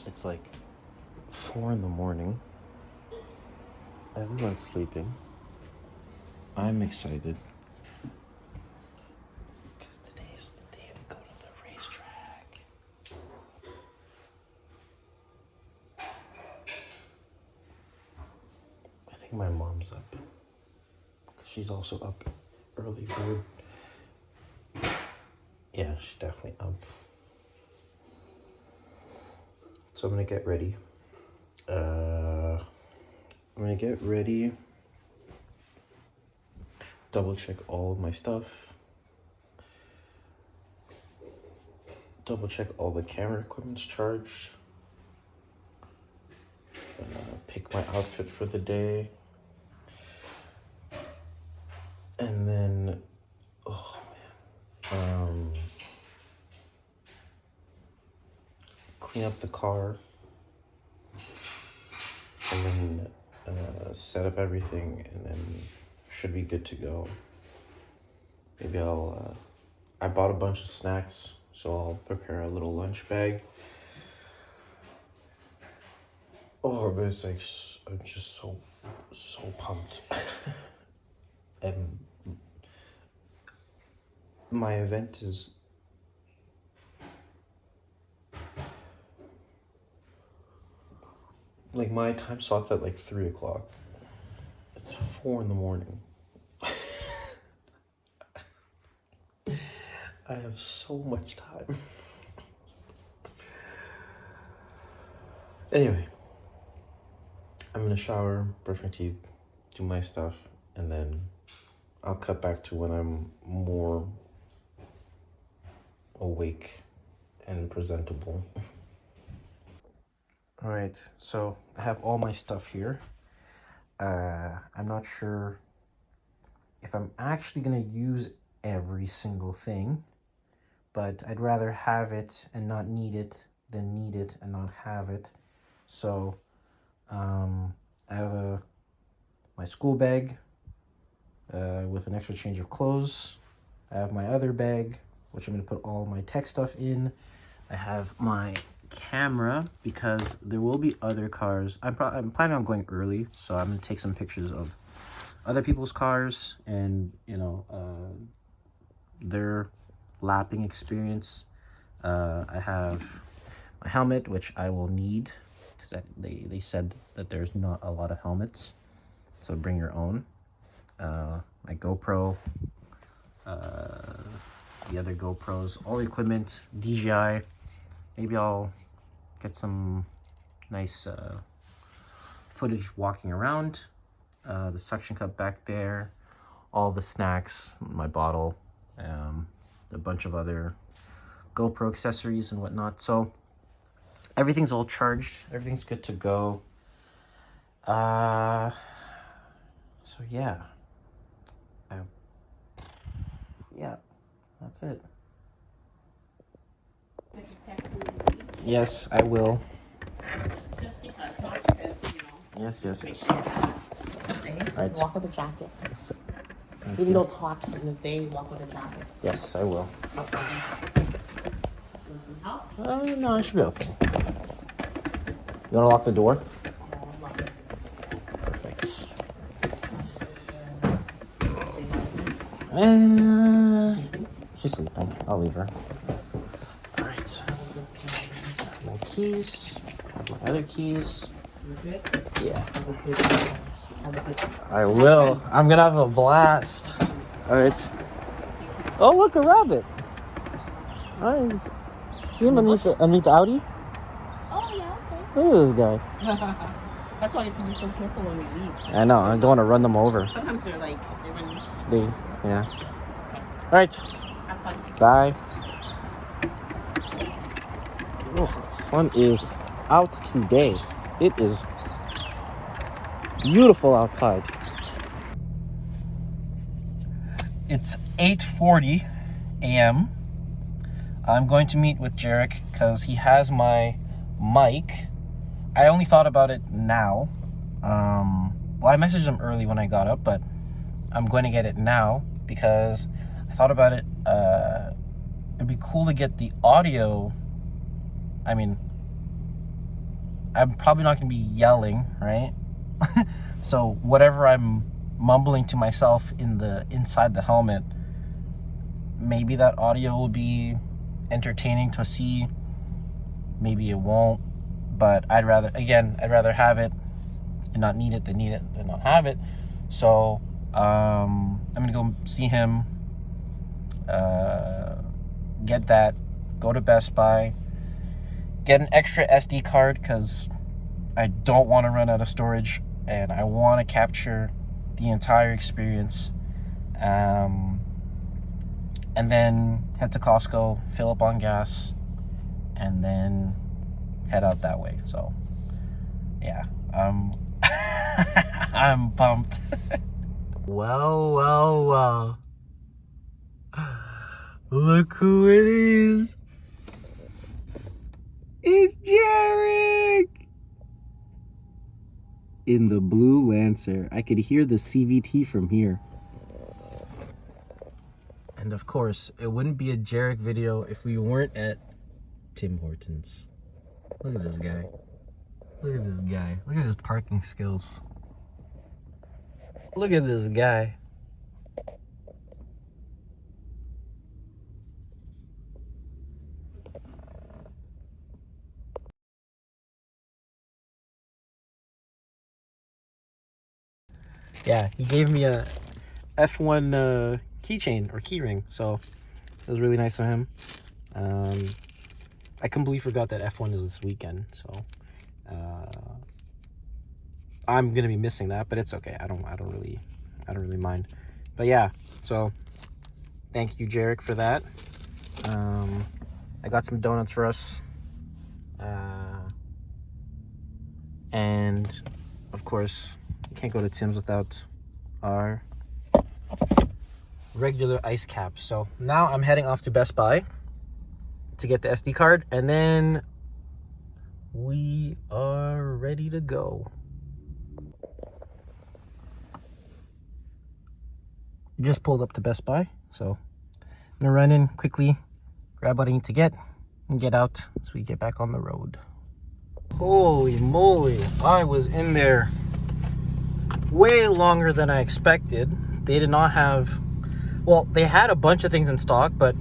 It's like 4 in the morning. Everyone's sleeping. I'm excited. Because today is the day to go to the racetrack. I think my mom's up. She's also up early bird. Yeah, she's definitely up. So I'm gonna get ready. Double check all of my stuff. Double check all the camera equipment's charged. Pick my outfit for the day. And then, clean up the car. And then set up everything, and then should be good to go. Maybe I bought a bunch of snacks, so I'll prepare a little lunch bag. Oh, but it's like, I'm just so pumped. And my event is like, my time slot's at like 3 o'clock. It's 4 in the morning. I have so much time. Anyway, I'm gonna shower, brush my teeth, do my stuff, and then I'll cut back to when I'm more awake and presentable. All right, so I have all my stuff here. I'm not sure if I'm actually gonna use every single thing, but I'd rather have it and not need it than need it and not have it. So I have my school bag with an extra change of clothes. I have my other bag, which I'm going to put all my tech stuff in. I have my camera because there will be other cars. I'm planning on going early, so I'm going to take some pictures of other people's cars and, their lapping experience. I have my helmet, which I will need because they said that there's not a lot of helmets, so bring your own. My GoPro, the other GoPros, all the equipment, DJI. Maybe I'll get some nice footage walking around. The suction cup back there, all the snacks, my bottle, a bunch of other GoPro accessories and whatnot. So everything's all charged. Everything's good to go. So yeah. Yeah, that's it. Yes, I will. Just because, not because, Yes. Right. Walk with a jacket. Yes. Even though it's hot in the day, walk with a jacket. Yes, I will. You want some help? No, I should be okay. You want to lock the door? Perfect. She's sleeping. I'll leave her. All right. My keys. My other keys. You good? Yeah. Have a good I will. I'm gonna have a blast. All right. Oh, look, a rabbit. Nice. See him underneath the Audi? Oh, yeah, Look at this guy. okay. That's why you have to be so careful when we leave. I know. I don't want to run them over. Sometimes they're like, they're in... Yeah. All right. Have fun. Bye. Oh, the sun is out today. It is beautiful outside. It's 8:40 a.m. I'm going to meet with Jarek because he has my mic. I only thought about it now. Well, I messaged him early when I got up, but I'm going to get it now because I thought about it. It'd be cool to get the audio. I mean, I'm probably not going to be yelling, right? So whatever I'm mumbling to myself inside the helmet, maybe that audio will be entertaining to see. Maybe it won't. But I'd rather have it and not need it than not have it. So I'm gonna go see him, get that, go to Best Buy, get an extra SD card because I don't want to run out of storage and I want to capture the entire experience. And then head to Costco, fill up on gas, and then head out that way. So yeah, I'm pumped. Well, look who it is. It's Jarek in the blue Lancer. I could hear the CVT from here. And of course, it wouldn't be a Jarek video if we weren't at Tim Hortons. Look at this guy. Look at this guy. Look at his parking skills. Look at this guy. Yeah, he gave me a F1 keychain or keyring, so it was really nice of him. I completely forgot that F1 is this weekend, so I'm gonna be missing that, but it's okay. I don't really mind. But yeah, so thank you, Jarek, for that. I got some donuts for us, and of course, you can't go to Tim's without our regular ice caps. So now I'm heading off to Best Buy to get the SD card, and then we are ready to go. Just pulled up to Best Buy, so I'm gonna run in quickly, grab what I need to get, and get out so we get back on the road. Holy moly, I was in there way longer than I expected. They did not have, well, they had a bunch of things in stock, but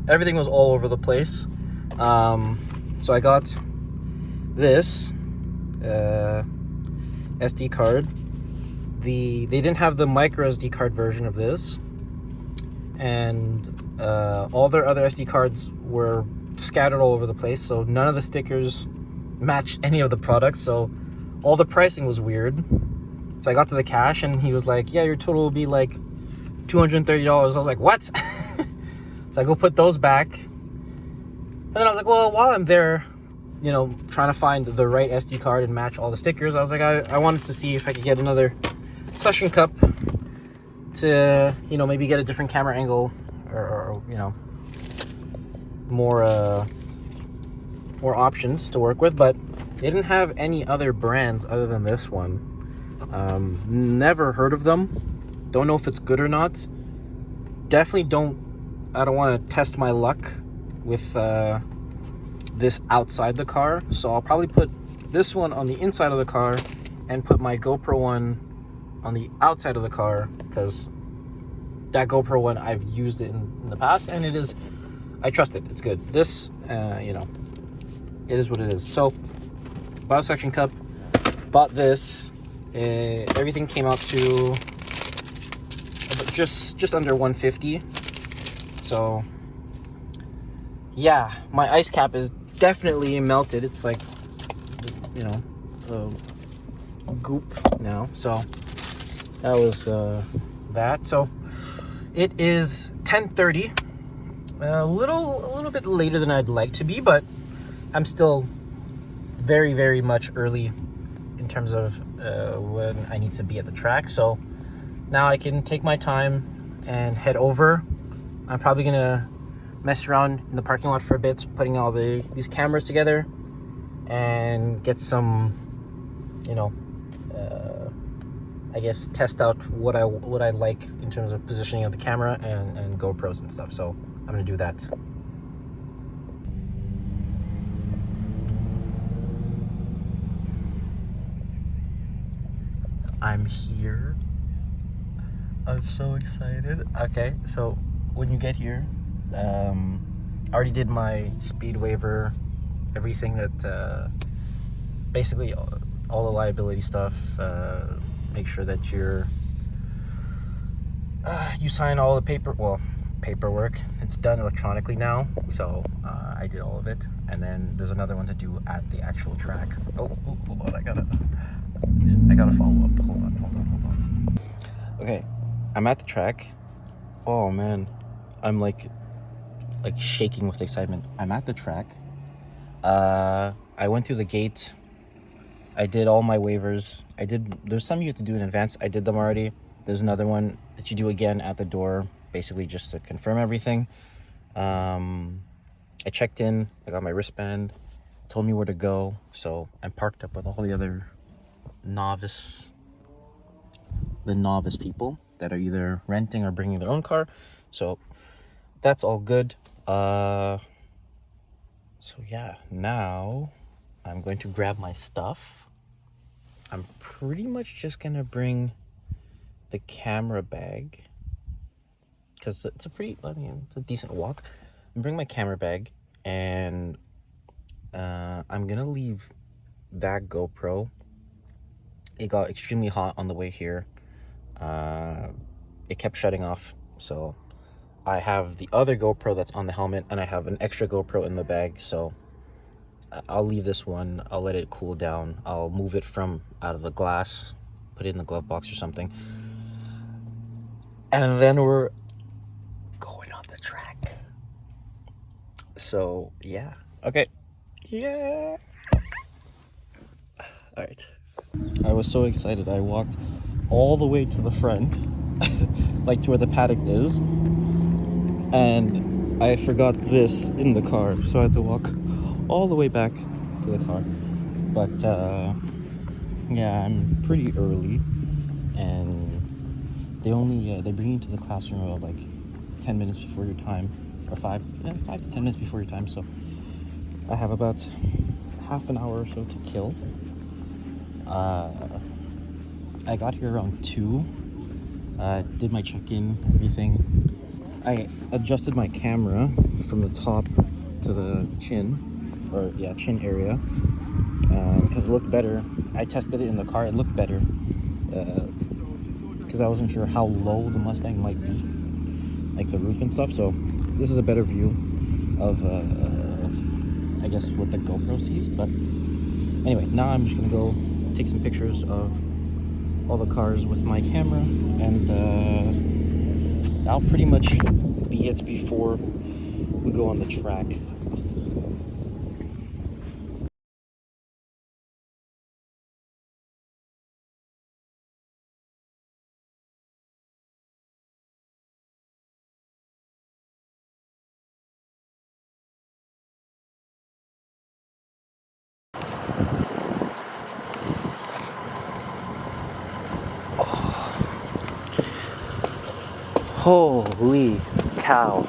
everything was all over the place. So I got this SD card. They didn't have the micro SD card version of this, and all their other SD cards were scattered all over the place, so none of the stickers matched any of the products, so all the pricing was weird. So I got to the cash and he was like, yeah, your total will be like $230. I was like, what? So I go put those back, and then I was like, well, while I'm there, you know, trying to find the right SD card and match all the stickers, I was like, I wanted to see if I could get another suction cup to, you know, maybe get a different camera angle, or you know, more options to work with. But they didn't have any other brands other than this one. Never heard of them. Don't know if it's good or not. Definitely I don't want to test my luck with this outside the car, so I'll probably put this one on the inside of the car and put my GoPro one on the outside of the car, because that GoPro one, I've used it in the past, and I trust it. It's good. This, you know, it is what it is. So, bought a suction cup, bought this. Everything came out to just under $150. So, yeah, my ice cap is definitely melted. It's like, you know, goop now. So that was that. So it is 10:30. A little bit later than I'd like to be, but I'm still very, very much early in terms of when I need to be at the track. So now I can take my time and head over. I'm probably gonna mess around in the parking lot for a bit, putting all these cameras together, and get some, you know, I guess test out what I like in terms of positioning of the camera and GoPros and stuff. So I'm gonna do that. I'm here. I'm so excited. Okay, so when you get here, I already did my speed waiver, everything that, basically all the liability stuff. Make sure that you sign all the paperwork. It's done electronically now, so I did all of it. And then there's another one to do at the actual track. Oh, hold on, I gotta follow up. Hold on. Okay, I'm at the track. Oh man, I'm like shaking with excitement. I'm at the track. I went through the gate. I did all my waivers. There's some you have to do in advance. I did them already. There's another one that you do again at the door, basically just to confirm everything. I checked in, I got my wristband, told me where to go. So I'm parked up with all the other novice people that are either renting or bringing their own car. So that's all good. So yeah, now I'm going to grab my stuff. I'm pretty much just gonna bring the camera bag because it's a decent walk. I'm bring my camera bag, and I'm gonna leave that GoPro. It got extremely hot on the way here. It kept shutting off, so I have the other GoPro that's on the helmet, and I have an extra GoPro in the bag. So I'll leave this one. I'll let it cool down. I'll move it from out of the glass, put it in the glove box or something, and then we're going on the track. So yeah, okay, yeah. All right. I was so excited. I walked all the way to the front, like to where the paddock is, and I forgot this in the car, so I had to walk all the way back to the car. But yeah, I'm pretty early, and they bring you to the classroom like 10 minutes before your time, or 5 to 10 minutes before your time. So I have about half an hour or so to kill. I got here around 2. Did my check-in, everything. I adjusted my camera from the top to the chin area, because it looked better. I tested it in the car. It looked better because I wasn't sure how low the Mustang might be, like the roof and stuff. So this is a better view of I guess what the GoPro sees. But anyway, now I'm just gonna go take some pictures of all the cars with my camera, and that'll pretty much be it before we go on the track. Holy cow,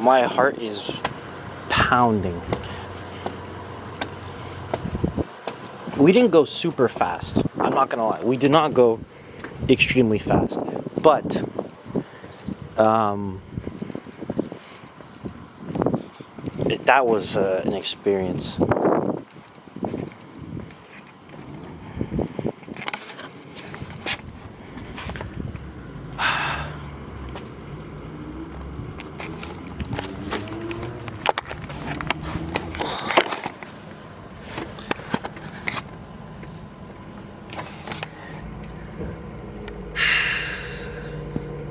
my heart is pounding. We didn't go super fast, I'm not gonna lie. We did not go extremely fast, but that was an experience.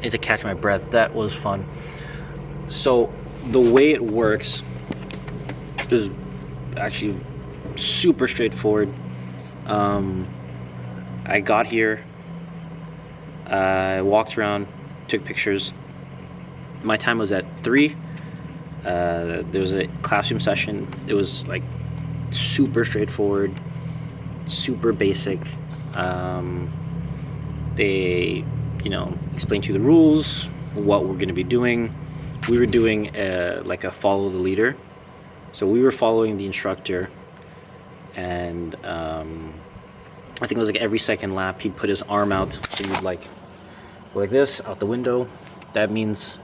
I had to catch my breath. That was fun. So the way it works is actually super straightforward. I got here, I walked around, took pictures. My time was at 3. There was a classroom session. It was like super straightforward, super basic. They explain to you the rules, what we're going to be doing. We were doing like a follow the leader, so we were following the instructor, and I think it was like every second lap he'd put his arm out, so you'd like go like this out the window. That means,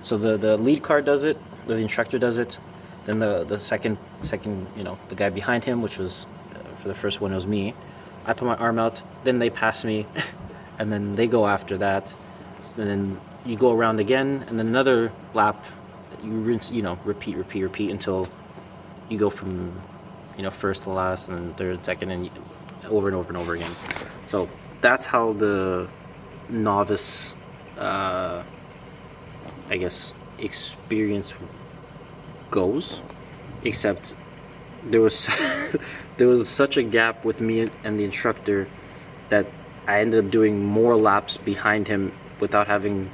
so the lead car does it, the instructor does it, then the second, you know, the guy behind him, which was for the first one, it was me. I put my arm out, then they pass me, and then they go after that, and then you go around again, and then another lap, you rinse, you know, repeat until you go from, you know, first to last, and then third, second, and over and over and over again. So that's how the novice, I guess, experience goes, except there was there was such a gap with me and the instructor that I ended up doing more laps behind him without having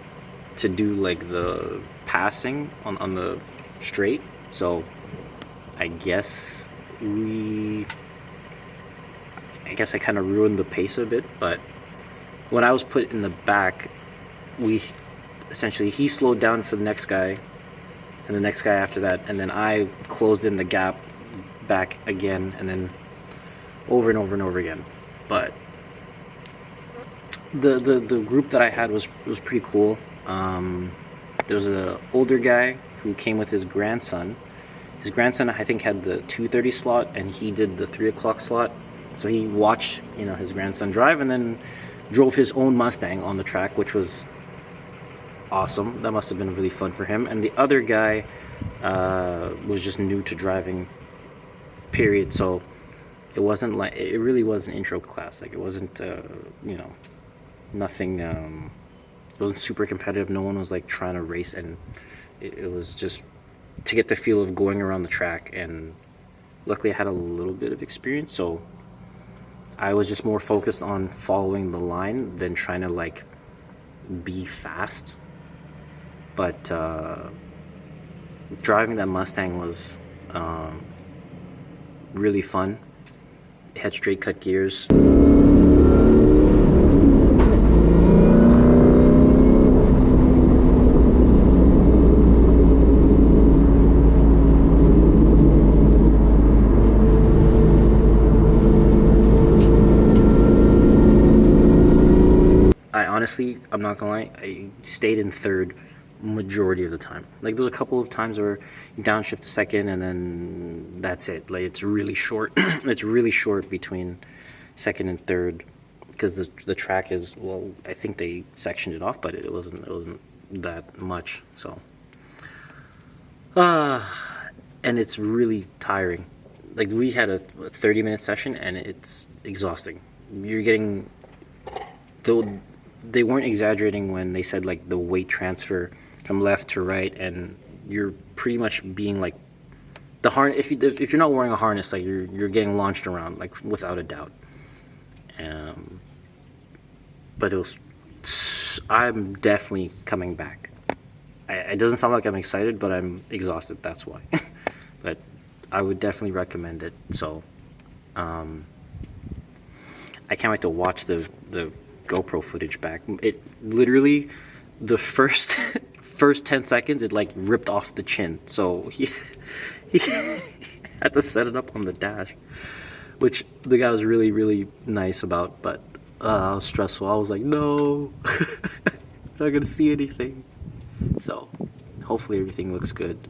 to do like the passing on the straight. So I guess I kind of ruined the pace a bit, but when I was put in the back, he slowed down for the next guy and the next guy after that, and then I closed in the gap back again, and then over and over and over again. But the group that I had was pretty cool. There was an older guy who came with his grandson. His grandson, I think, had the 2:30 slot, and he did the 3 o'clock slot. So he watched, you know, his grandson drive, and then drove his own Mustang on the track, which was awesome. That must have been really fun for him. And the other guy was just new to driving, period. So it wasn't like, it really was an intro class. Like, it wasn't, you know, nothing, it wasn't super competitive. No one was like trying to race, and it was just to get the feel of going around the track. And luckily I had a little bit of experience, so I was just more focused on following the line than trying to like be fast. But driving that Mustang was really fun. It had straight cut gears. Honestly, I'm not gonna lie, I stayed in third majority of the time. Like, there was a couple of times where you downshift to second, and then that's it. Like, it's really short. It's really short between second and third, because the track is, well, I think they sectioned it off, but it wasn't that much. So, and it's really tiring. Like, we had a 30-minute session, and it's exhausting. You're getting, they weren't exaggerating when they said like the weight transfer from left to right, and you're pretty much being like the harness. If you're not wearing a harness, like you're getting launched around, like, without a doubt. But it was, I'm definitely coming back. It doesn't sound like I'm excited, but I'm exhausted. That's why. But I would definitely recommend it. So I can't wait to watch the GoPro footage back. It literally, the first 10 seconds, it like ripped off the chin. So he had to set it up on the dash, which the guy was really, really nice about. But I was stressful. I was like, no, not gonna see anything. So hopefully everything looks good.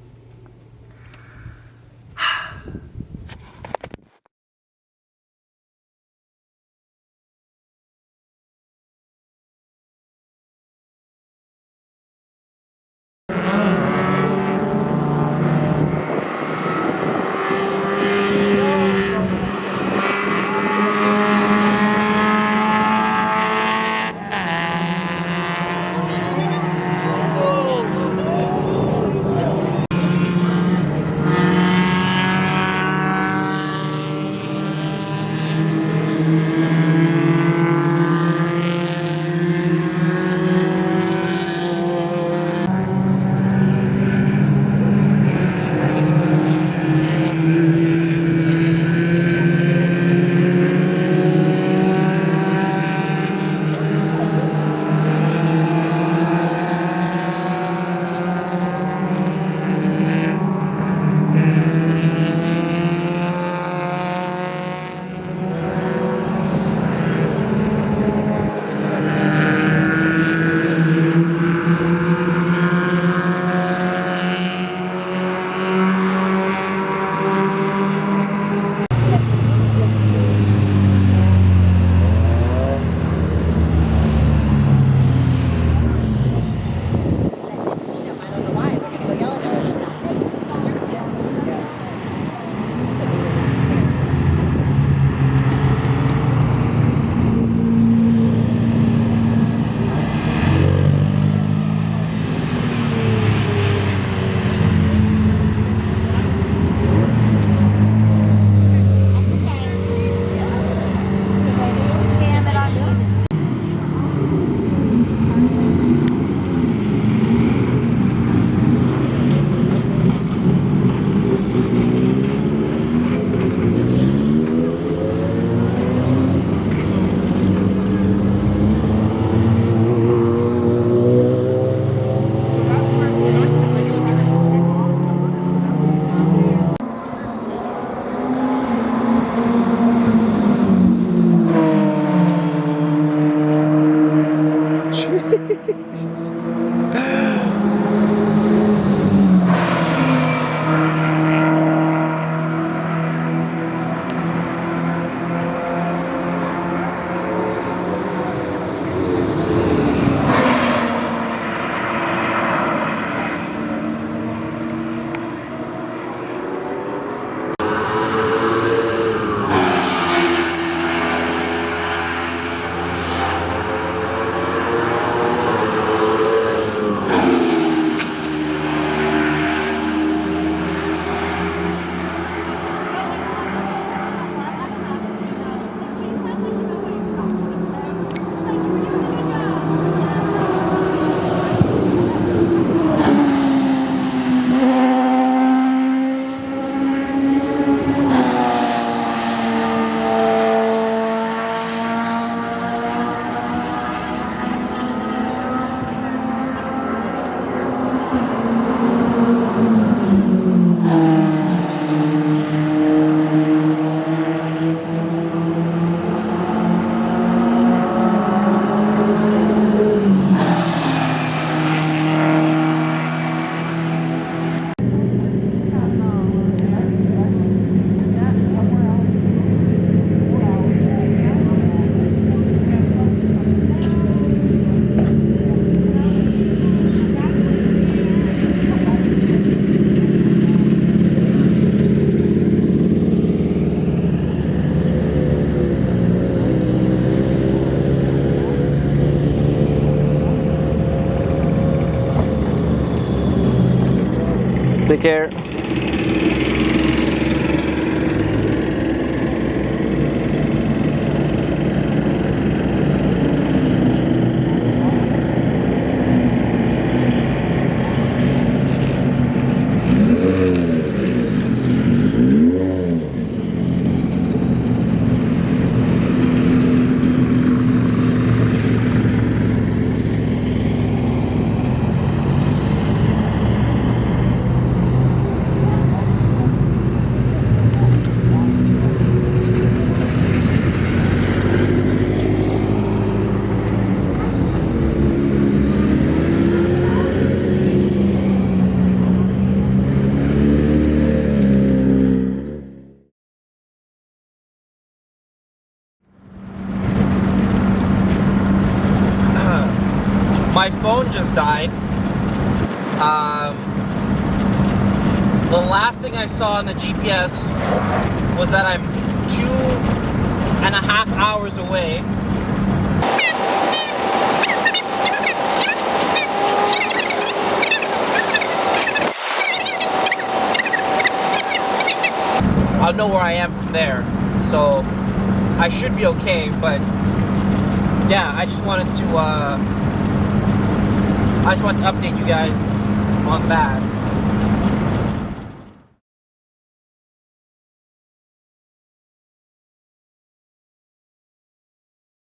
Take care. My phone just died. The last thing I saw on the GPS was that I'm 2.5 hours away. I'll know where I am from there, so I should be okay. But yeah, I just wanted to update you guys on that.